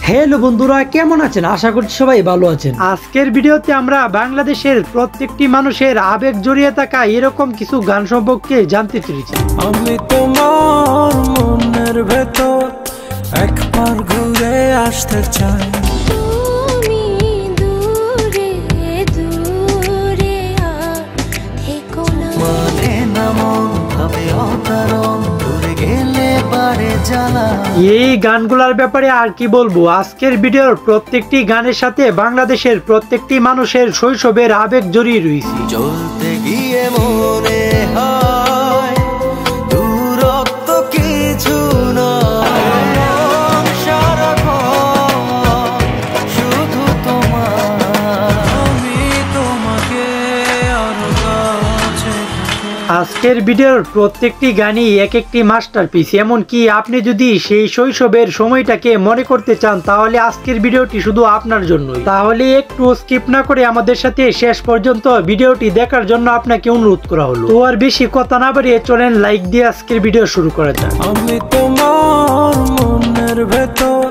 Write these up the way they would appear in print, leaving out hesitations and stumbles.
Hello বন্ধুরা, কেমন আছেন? আশা করছি সবাই ভালো আছেন। আজকের ভিডিওতে আমরা বাংলাদেশের প্রত্যেকটি মানুষের আবেগ জড়িয়ে থাকা এরকম কিছু গান সম্পর্কে জানতে চলেছি। আমি তোমার মনের ভেতর একবার ঘুরে আসতে চাই। এই গানগুলোর ব্যাপারে আর কি বলবো, আজকের ভিডিওর প্রত্যেকটি গানের সাথে বাংলাদেশের প্রত্যেকটি মানুষের শৈশবের আবেগ জড়িয়ে রয়েছে। চলতে গিয়ে মনে হয় দূরত্ব কিছু নয়, শুধু তোমার, আমি তোমাকে আরো কাছে। আজকের ভিডিওর প্রত্যেকটি গানই এক একটি মাস্টারপিস। এমনকি আপনি যদি সেই শৈশবের সময়টাকে মনে করতে চান তাহলে আজকের ভিডিওটি শুধু আপনার জন্যই। তাহলে একটু স্কিপ না করে আমাদের সাথে শেষ পর্যন্ত ভিডিওটি দেখার জন্য আপনাকে অনুরোধ করা হলো। তো আর বেশি কথা না বাড়িয়ে চলেন লাইক দিয়ে আজকের ভিডিও শুরু করা যাক। আমি তোমার মনের ভেতর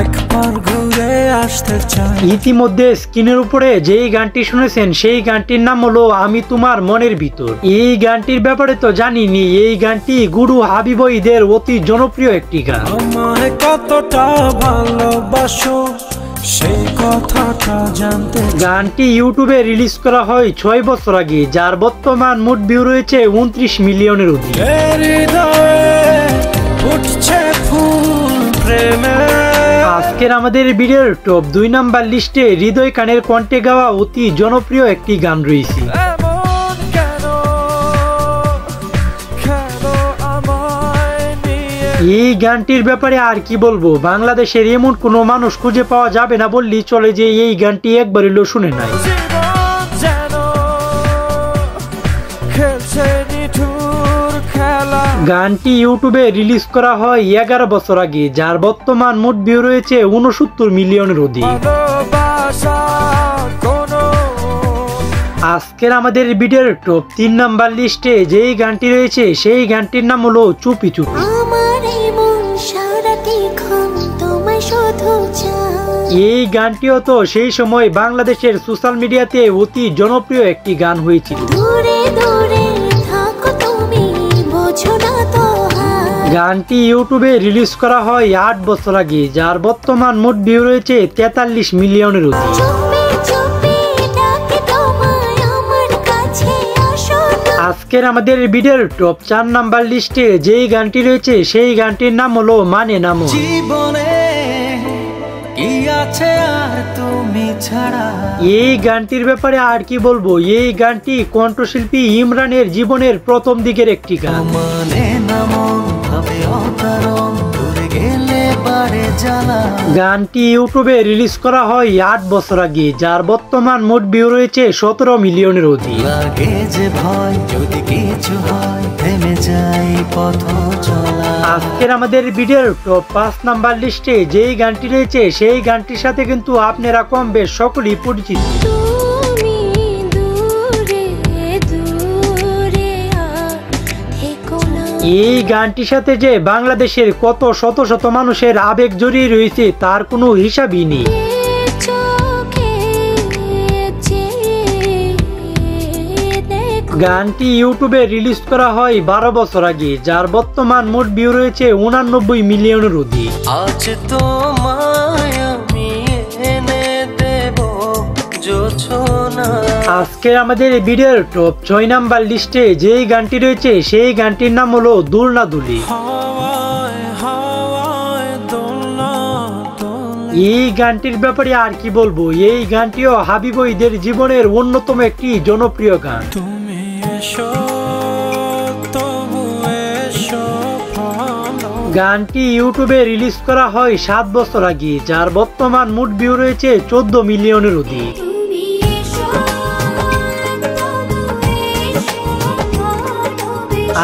একবার ঘুরে আসতে চাই। ইতিমধ্যে স্ক্রিনের উপরে যেই গানটি শুনেছেন সেই গানটির নাম হলো আমি তোমার মনের ভিতর। এই গানটির ব্যাপারে তো জানিনি, এই গানটি গুরু হাবিব ঈদের অতি জনপ্রিয় একটি গান। আমায় কতটা ভালোবাসো সেই কথাটা জানতে। গানটি ইউটিউবে রিলিজ করা হয় 6 বছর আগে, যার বর্তমান মোট ভিউ রয়েছে 29 মিলিয়নের অধিক। আজকের আমাদের ভিডিওর টপ 2 নাম্বার লিস্টে হৃদয় খানের কণ্ঠে গাওয়া অতি জনপ্রিয় একটি গান রয়েছে। এই গানটির ব্যাপারে আর কি বলবো, বাংলাদেশের এমন কোনো মানুষ খুঁজে পাওয়া যাবে না বললেই চলে যে এই গানটি একবার হলেও শুনে নাই। গানটি ইউটিউবে রিলিজ করা হয় 11 বছর আগে, যার বর্তমান মোট ভিউ রয়েছে 69 মিলিয়নের অধিক। আজকের আমাদের ভিডিওর টপ 3 নাম্বার লিস্টে যেই গানটি রয়েছে সেই গানটির নাম হলো চুপি চুপি। এই গানটিও তো সেই সময় বাংলাদেশের সোশ্যাল মিডিয়াতে অতি জনপ্রিয় একটি গান হয়েছিল। গানটি ইউটিউবে রিলিজ করা হয় 8 বছর আগে, যার বর্তমান মোট ভিউ রয়েছে 43 মিলিয়নের অধিক। আজকের আমাদের ভিডিওর টপ 4 নাম্বার লিস্টে যেই গানটি রয়েছে সেই গানটির নাম হলো মানে নামো। এই গানটির ব্যাপারে আর কি বলবো, এই গানটি কণ্ঠশিল্পী ইমরানের জীবনের প্রথম দিকের একটি গান। গানটি ইউটিউবে রিলিজ করা হয় 8 বছর আগে, যার বর্তমান মোট ভিউ রয়েছে 17 মিলিয়নের অধিক। আজকের আমাদের ভিডিওর টপ 5 নাম্বার লিস্টে যেই গানটি রয়েছে সেই গানটির সাথে কিন্তু আপনারা কম বেশ সকলেই পরিচিত। এই গানটির সাথে যে বাংলাদেশের কত শত শত মানুষের আবেগ জড়িয়ে রয়েছে তার কোনো হিসাবই নেই। গানটি ইউটিউবে রিলিজ করা হয় 12 বছর আগে, যার বর্তমান মোট ভিউ রয়েছে 89 মিলিয়নের অধিক। আজকের আমাদের ভিডিওর টপ 6 নাম্বার লিস্টে যেই গানটি রয়েছে সেই গানটির নাম হলো দুলনা দুলি। এই গানটির ব্যাপারে আর কি বলবো, এই গানটিও হাবিব ঈদের জীবনের অন্যতম একটি জনপ্রিয় গান। গানটি ইউটিউবে রিলিজ করা হয় 7 বছর আগে, যার বর্তমান মোট ভিউ রয়েছে 14 মিলিয়নের অধিক।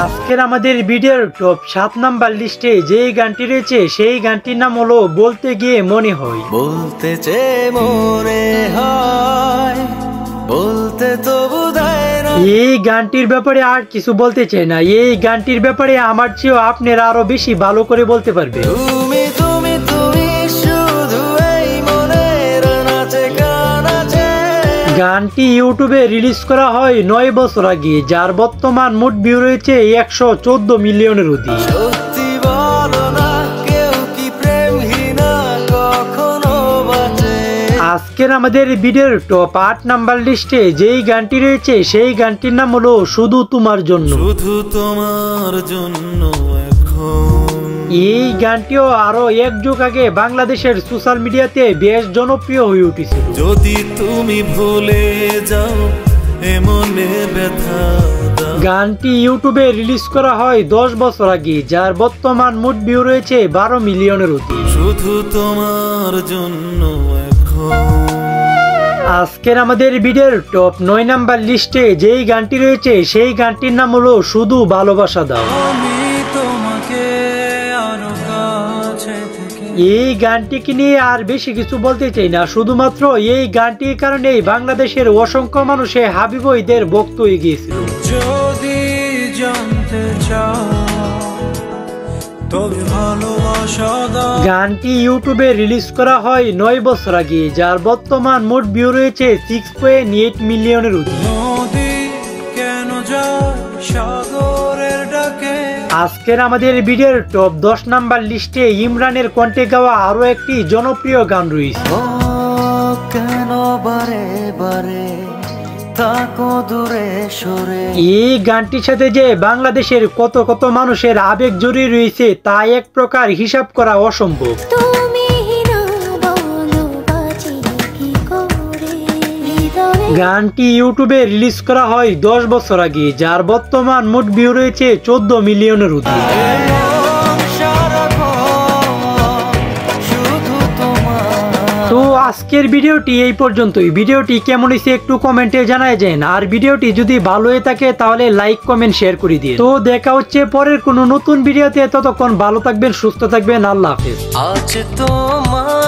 আজকের আমাদের ভিডিওর টপ 7 নাম্বার লিস্টে যেই গানটি রয়েছে সেই গানটির নাম হলো বলতে গিয়ে মনে হয়। বলতে চেয়ে মনে হয়, বলতে তো বোধহয় না। এই গানটির ব্যাপারে আর কিছু বলতে চাই না, এই গানটির ব্যাপারে আমার চেয়েও আপনারা আরো বেশি ভালো করে বলতে পারবে। তুমি তুমি তুমি শুধু গানটি ইউটিউবে রিলিজ করা হয় 9 বছর আগে, যার বর্তমান মোট ভিউ রয়েছে 114 মিলিয়নের অধিক। সত্যি বলো না, কেউ কি প্রেমহীনা কখনো বাঁচে? আজকের আমাদের ভিডিওর টপ 8 নাম্বার লিস্টে যেই গানটি রয়েছে সেই গানটির নাম হলো শুধু তোমার জন্য। শুধু তোমার জন্য এখন। এই গানটিও আরো এক যুগ আগে বাংলাদেশের সোশ্যাল মিডিয়াতে বেশ জনপ্রিয় হয়ে উঠেছিল। যদি তুমি ভুলে যাও এমনে ব্যথা দাও। গানটি ইউটিউবে রিলিজ করা হয় 10 বছর আগে, যার বর্তমান মোট ভিউ রয়েছে 12 মিলিয়নের অধিক। শুধু তোমার জন্য এখন। আজকের আমাদের ভিডিওর টপ 9 নাম্বার লিস্টে যেই গানটি রয়েছে সেই গানটির নাম হলো শুধু ভালোবাসা দাও। এই গানটিকে নিয়ে আর বেশি কিছু বলতে চাই না, শুধুমাত্র এই গানটির কারণেই বাংলাদেশের অসংখ্য মানুষে হাবিব ঈদের ভক্ত হয়ে গিয়েছিল। যদি জানতে চাও তবে ভালোবাসা দাও। গানটি ইউটিউবে রিলিজ করা হয় 9 বছর আগে, যার বর্তমান মোট ভিউ রয়েছে 6.8 মিলিয়নের অধিক। কেন যায় সাগরের ডাকে। আজকের আমাদের ভিডিওর টপ 10 নাম্বার লিস্টে ইমরানের কণ্ঠে গাওয়া আরো একটি জনপ্রিয় গান রয়েছে। ও কেন বারে বারে থাকো দূরে সরে। এই গানটির সাথে যে বাংলাদেশের কত কত মানুষের আবেগ জড়িয়ে রয়েছে তা এক প্রকার হিসাব করা অসম্ভব। গানটি ইউটিউবে রিলিজ করা হয় 10 বছর আগে, যার বর্তমান মোট ভিউ রয়েছে 14 মিলিয়নের অধিক। তো আজকের ভিডিওটি এই পর্যন্তই। ভিডিওটি কেমন হয়েছে একটু কমেন্টে জানায় যান, আর ভিডিওটি যদি ভালো হয়ে থাকে তাহলে লাইক কমেন্ট শেয়ার করে দিন। তো দেখা হচ্ছে পরের কোনো নতুন ভিডিওতে, ততক্ষণ ভালো থাকবেন, সুস্থ থাকবেন, আল্লাহ হাফেজ। আজ তোমার